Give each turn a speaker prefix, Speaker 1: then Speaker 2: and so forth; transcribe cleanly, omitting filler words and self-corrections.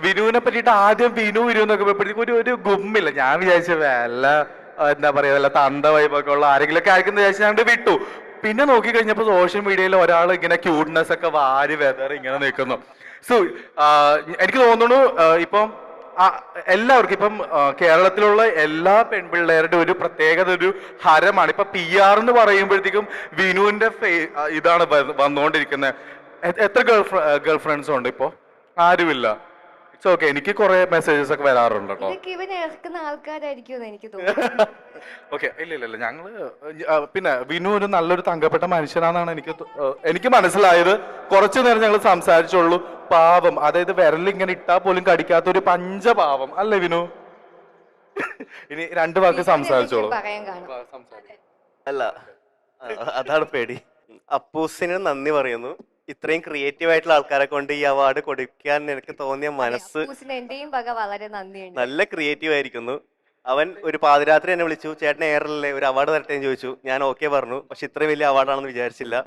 Speaker 1: വിനുവിനെ പറ്റിയിട്ട് ആദ്യം വിനു വിനു എന്നൊക്കെ പോയപ്പോഴത്തേക്കും ഒരു ഗുമ്മില്ല. ഞാൻ വിചാരിച്ച വല്ല എന്താ പറയാ വല്ല തന്ത വൈബൊക്കെ ഉള്ള ആരെങ്കിലും ഒക്കെ ആയിരിക്കും വിചാരിച്ചു ഞാൻ വിട്ടു. പിന്നെ നോക്കി കഴിഞ്ഞപ്പോ സോഷ്യൽ മീഡിയയിൽ ഒരാൾ ഇങ്ങനെ ക്യൂട്ട്നെസ് ഒക്കെ വാരി വെതർ ഇങ്ങനെ നിൽക്കുന്നു. സോ എനിക്ക് തോന്നുന്നു ഇപ്പം എല്ലാവർക്കും ഇപ്പം കേരളത്തിലുള്ള എല്ലാ പെൺപിള്ളേരുടെ ഒരു പ്രത്യേകത ഒരു ഹരമാണ്. ഇപ്പൊ PR എന്ന് പറയുമ്പോഴത്തേക്കും വിനുവിന്റെ ഇതാണ് വന്നുകൊണ്ടിരിക്കുന്നത്. എത്ര ഗേൾ ഫ്രണ്ട്സ് ഉണ്ട് ഇപ്പോ? ആരുമില്ല. It's okay. എനിക്ക് കുറെ മെസ്സേജസ് ഒക്കെ വരാറുണ്ട് കേട്ടോ.
Speaker 2: ആൾക്കാരായിരിക്കും എനിക്ക് തോന്നുന്നു.
Speaker 1: ഓക്കെ, ഇല്ല ഞങ്ങള് പിന്നെ വിനു ഒരു നല്ലൊരു തങ്കപ്പെട്ട മനുഷ്യനാണെന്നാണ് എനിക്ക് മനസ്സിലായത്. കുറച്ചു നേരം ഞങ്ങൾ സംസാരിച്ചുള്ളൂ. പാവം, അതായത് വിരലിങ്ങനെ ഇട്ടാൽ പോലും കടിക്കാത്ത ഒരു പഞ്ചപാവം അല്ലേ വിനു? ഇനി 2 വാക്ക് സംസാരിച്ചോളൂ.
Speaker 3: അല്ല, അതാണ് പേടി. അപ്പൂസിന് നന്ദി പറയുന്നു. ഇത്രയും ക്രിയേറ്റീവ് ആയിട്ടുള്ള ആൾക്കാരെ കൊണ്ട് ഈ അവാർഡ് കൊടുക്കാൻ എനിക്ക് തോന്നിയ മനസ്സ് നല്ല ക്രിയേറ്റീവ് ആയിരിക്കുന്നു. അവൻ ഒരു പാതിരാത്രി എന്നെ വിളിച്ചു, ചേട്ടൻ എയറിലല്ലേ ഒരു അവാർഡ് തരട്ടെ എന്ന് ചോദിച്ചു. ഞാൻ ഓക്കെ പറഞ്ഞു. പക്ഷെ ഇത്രയും വലിയ അവാർഡാണെന്ന് വിചാരിച്ചില്ല.